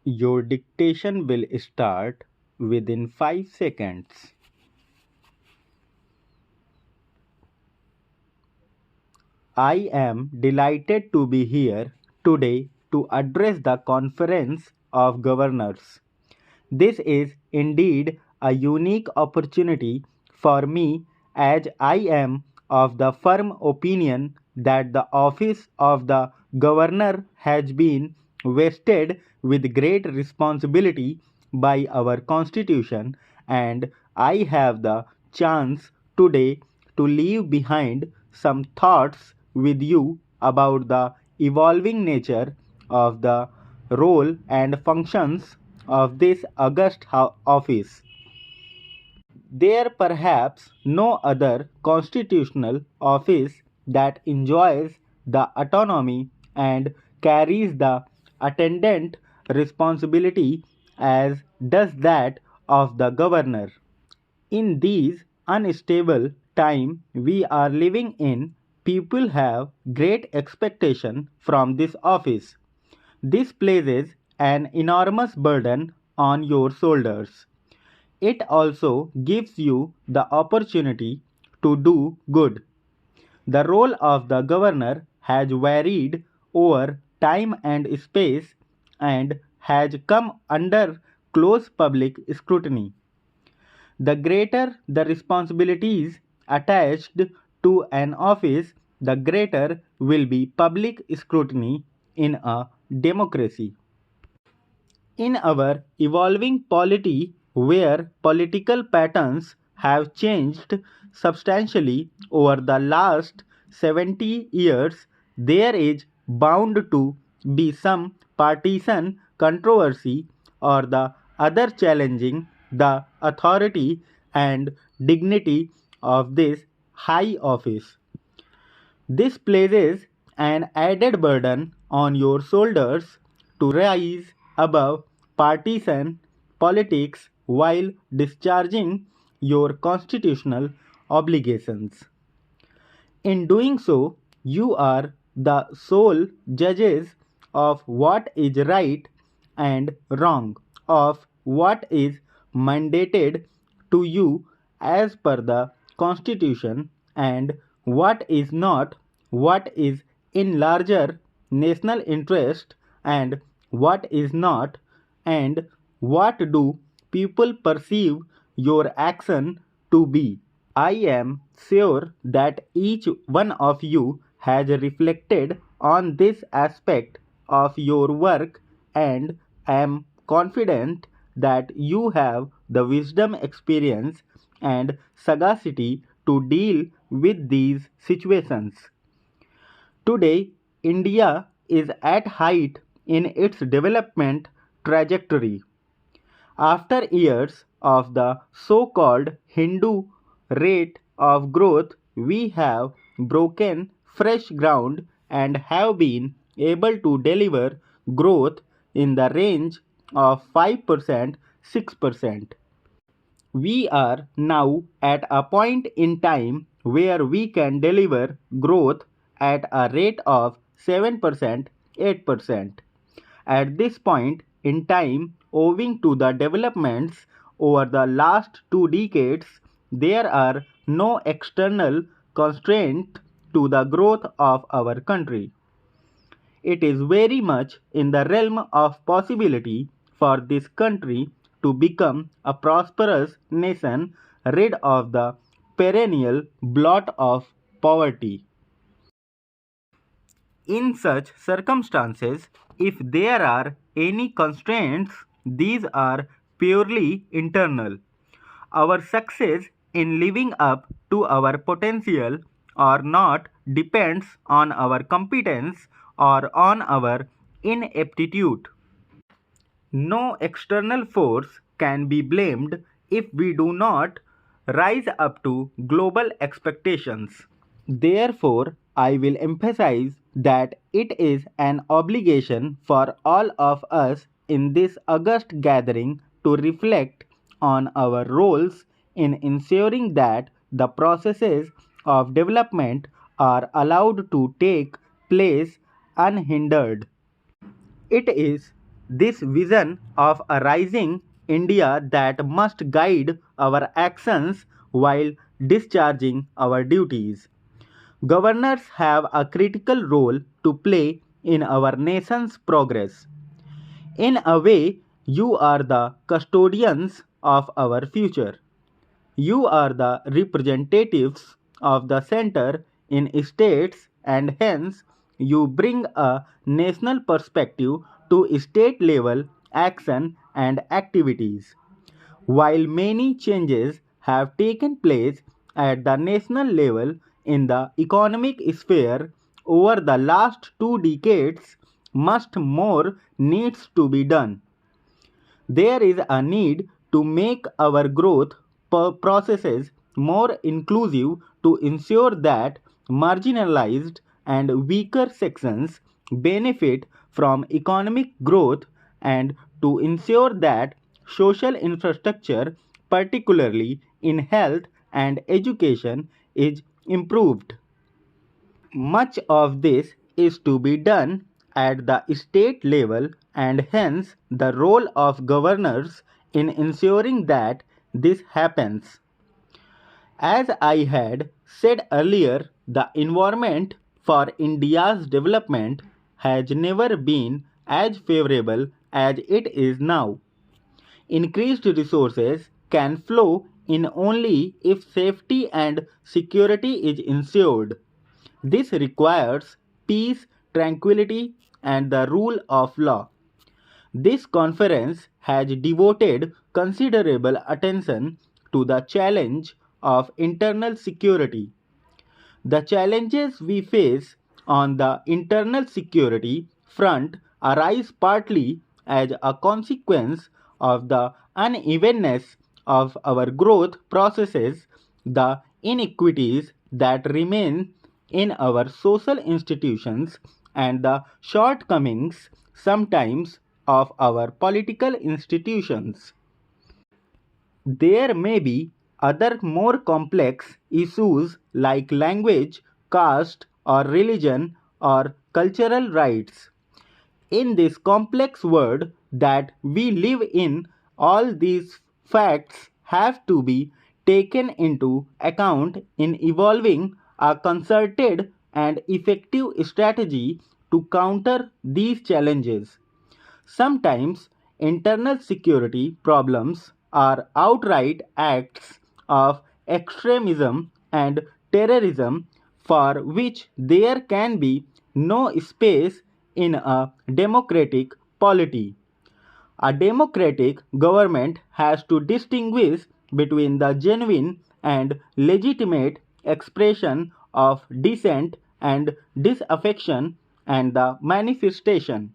Your dictation will start within 5 seconds. I am delighted to be here today to address the Conference of Governors. This is indeed a unique opportunity for me, as I am of the firm opinion that the office of the governor has been vested with great responsibility by our Constitution, and I have the chance today to leave behind some thoughts with you about the evolving nature of the role and functions of this august office. There perhaps no other constitutional office that enjoys the autonomy and carries the attendant responsibility as does that of the governor. In these unstable times we are living in, people have great expectation from this office. This places an enormous burden on your shoulders. It also gives you the opportunity to do good. The role of the governor has varied over time and space and has come under close public scrutiny. The greater the responsibilities attached to an office, the greater will be public scrutiny in a democracy. In our evolving polity, where political patterns have changed substantially over the last 70 years, there is bound to be some partisan controversy or the other challenging the authority and dignity of this high office. This places an added burden on your shoulders to rise above partisan politics while discharging your constitutional obligations. In doing so, you are the sole judges of what is right and wrong, of what is mandated to you as per the Constitution, and what is not, what is in larger national interest, and what is not, and what do people perceive your action to be. I am sure that each one of you has reflected on this aspect of your work, and am confident that you have the wisdom, experience, and sagacity to deal with these situations. Today, India is at height in its development trajectory. After years of the so called Hindu rate of growth, we have broken fresh ground and have been able to deliver growth in the range of 5%, 6%. We are now at a point in time where we can deliver growth at a rate of 7%, 8%. At this point in time, owing to the developments over the last 2 decades, there are no external constraints to the growth of our country. It is very much in the realm of possibility for this country to become a prosperous nation rid of the perennial blot of poverty. In such circumstances, if there are any constraints, these are purely internal. Our success in living up to our potential or not depends on our competence or on our ineptitude. No external force can be blamed if we do not rise up to global expectations. Therefore, I will emphasize that it is an obligation for all of us in this august gathering to reflect on our roles in ensuring that the processes of development are allowed to take place unhindered. It is This vision of a rising India that must guide our actions while discharging our duties. Governors have a critical role to play in our nation's progress. In a way, you are the custodians of our future. You are the representatives of the center in states, and hence you bring a national perspective to state level action and activities. While many changes have taken place at the national level in the economic sphere over the last 2 decades, much more needs to be done. There is a need to make our growth processes more inclusive to ensure that marginalized and weaker sections benefit from economic growth and to ensure that social infrastructure, particularly in health and education, is improved. Much of this is to be done at the state level, and hence the role of governors in ensuring that this happens. As I had said earlier, the environment for India's development has never been as favorable as it is now. Increased resources can flow in only if safety and security is ensured. This requires peace, tranquility, and the rule of law. This conference has devoted considerable attention to the challenge of internal security. The challenges we face on the internal security front arise partly as a consequence of the unevenness of our growth processes, the inequities that remain in our social institutions, and the shortcomings sometimes of our political institutions. There may be other more complex issues like language, caste, or religion or cultural rights. In this complex world that we live in, all these facts have to be taken into account in evolving a concerted and effective strategy to counter these challenges. Sometimes internal security problems are outright acts of extremism and terrorism for which there can be no space in a democratic polity. A democratic government has to distinguish between the genuine and legitimate expression of dissent and disaffection and the manifestation